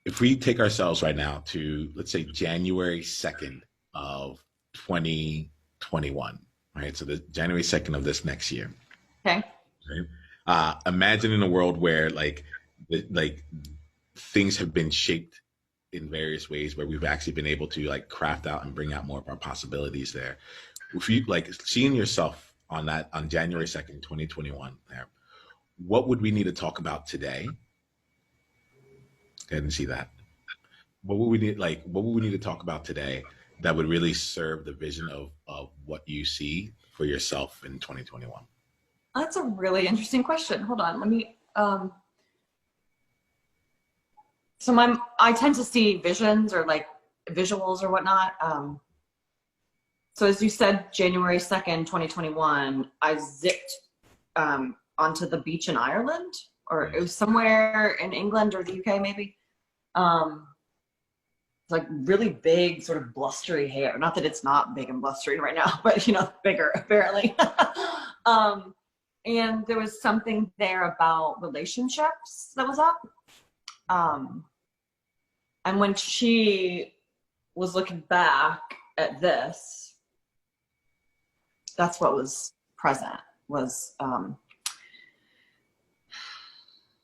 if we take ourselves right now to, let's say, January 2nd of 2021, right? So the January 2nd of this next year, Okay. right? Imagine in a world where like things have been shaped in various ways where we've actually been able to like craft out and bring out more of our possibilities there. If you like seeing yourself on that on January 2nd, 2021 there, what would we need to talk about today? Go ahead and see that. What would we need to talk about today that would really serve the vision of what you see for yourself in 2021? That's a really interesting question. Hold on. Let me I tend to see visions or like visuals or whatnot. So as you said, January 2nd, 2021, I zipped onto the beach in Ireland, or it was somewhere in England or the UK maybe. Um, it's like really big, sort of blustery hair. Not that it's not big and blustery right now, but bigger apparently. um, and there was something there about relationships that was up. Um, and when she was looking back at this, that's what was present, was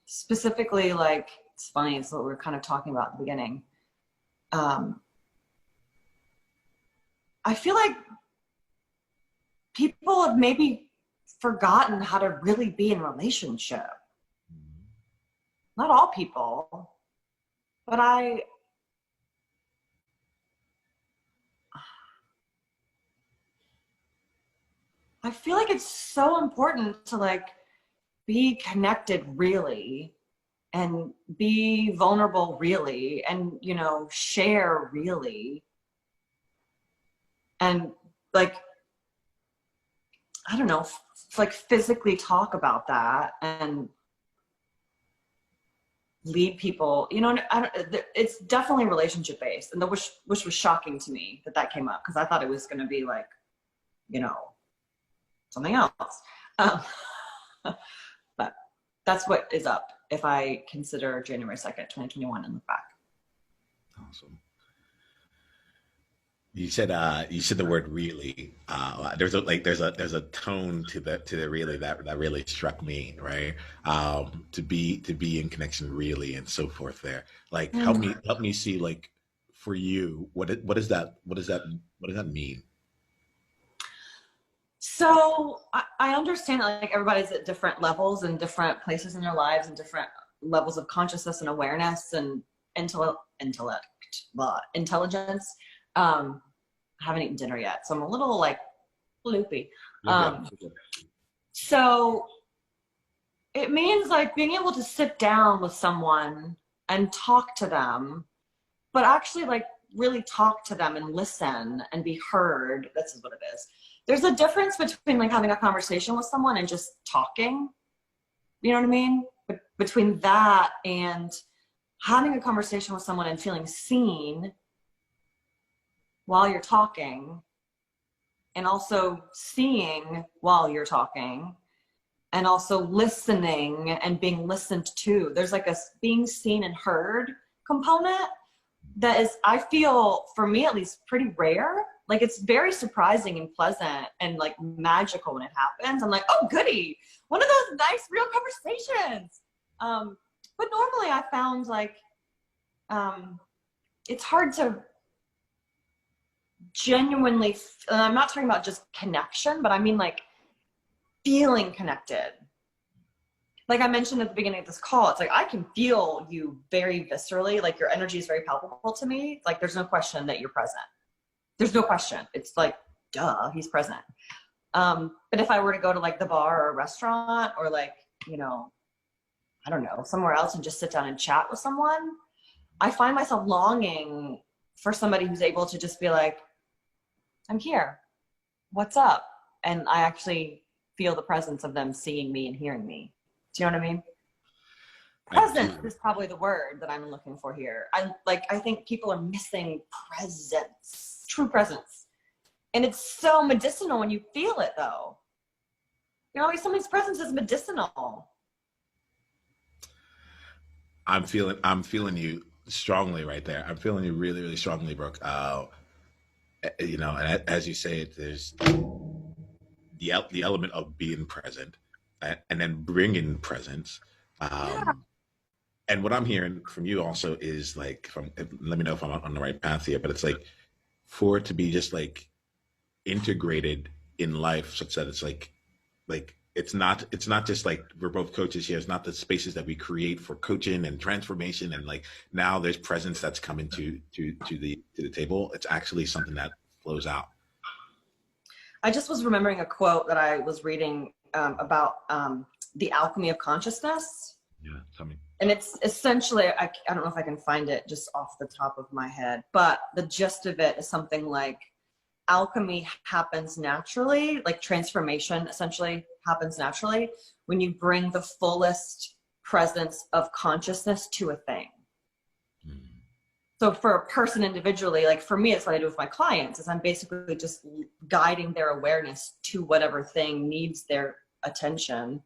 specifically, like, it's funny, it's what we were kind of talking about at the beginning. um, I feel like people have maybe forgotten how to really be in relationship. Not all people, but I feel like it's so important to like be connected really, and be vulnerable really, and share really, and like, I don't know, like physically talk about that and lead people. It's definitely relationship based, and which was shocking to me that came up, because I thought it was going to be like, you know something else. um, but that's what is up if I consider January 2nd, 2021, and look back. Awesome. You said the word really. There's a tone to the really that really struck me, right? To be in connection really and so forth there. Like help me see like for you what is that what does that mean? So I understand that like everybody's at different levels and different places in their lives and different levels of consciousness and awareness and intelligence. I haven't eaten dinner yet, so I'm a little like loopy. You're good. Um, You're good. so it means like being able to sit down with someone and talk to them, but actually like really talk to them and listen and be heard. This is what it is. There's a difference between like having a conversation with someone and just talking. You know what I mean? But between that and having a conversation with someone and feeling seen while you're talking, and also seeing while you're talking, and also listening and being listened to. There's like a being seen and heard component that is, I feel, for me at least, pretty rare. Like, it's very surprising and pleasant and like magical when it happens. I'm like, oh goody, one of those nice real conversations. But normally I found like it's hard to genuinely I'm not talking about just connection, but I mean like feeling connected. Like I mentioned at the beginning of this call, it's like I can feel you very viscerally. Like your energy is very palpable to me. Like there's no question that you're present. There's no question. It's like, duh, he's present. But if I were to go to like the bar or a restaurant, or like, I don't know, somewhere else and just sit down and chat with someone, I find myself longing for somebody who's able to just be like, I'm here. What's up? And I actually feel the presence of them seeing me and hearing me. Do you know what I mean? I Presence do. is probably the word that I'm looking for here. I think people are missing presence, true presence. And it's so medicinal when you feel it though. Like somebody's presence is medicinal. I'm feeling you strongly right there. I'm feeling you really, really strongly, Brooke. You know, and as you say it, there's the element of being present, and then bringing presence. Yeah. And what I'm hearing from you also is like, from, let me know if I'm on the right path here, but it's like for it to be just like integrated in life, such that it's like it's not just like we're both coaches here. It's not the spaces that we create for coaching and transformation, and like now there's presence that's coming to the table. It's actually something that flows out. I just was remembering a quote that I was reading about the alchemy of consciousness. Yeah, tell me. And it's essentially, I don't know if I can find it just off the top of my head, but the gist of it is something like alchemy happens naturally, like transformation essentially happens naturally when you bring the fullest presence of consciousness to a thing. Mm. So for a person individually, like for me, it's what I do with my clients is I'm basically just guiding their awareness to whatever thing needs their attention.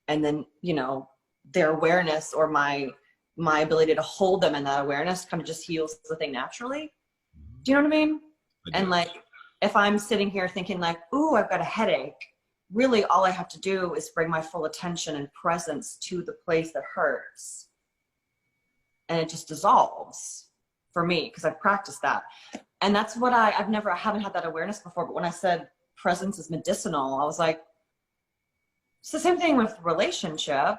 And then, you know, their awareness or my ability to hold them in that awareness kind of just heals the thing naturally. Do you know what I mean? And like, if I'm sitting here thinking like, ooh, I've got a headache, really all I have to do is bring my full attention and presence to the place that hurts. And it just dissolves for me because I've practiced that. And that's what I haven't had that awareness before. But when I said presence is medicinal, I was like, it's the same thing with relationship.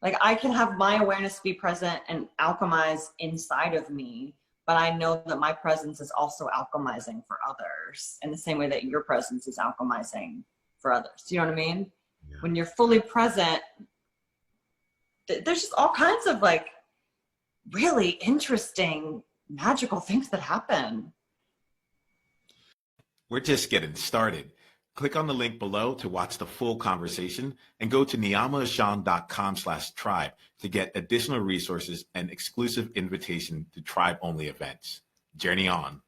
Like I can have my awareness be present and alchemize inside of me, but I know that my presence is also alchemizing for others in the same way that your presence is alchemizing for others. Do you know what I mean? Yeah. When you're fully present, there's just all kinds of like really interesting, magical things that happen. We're just getting started. Click on the link below to watch the full conversation and go to niamaashaun.com/tribe to get additional resources and exclusive invitation to tribe-only events. Journey on.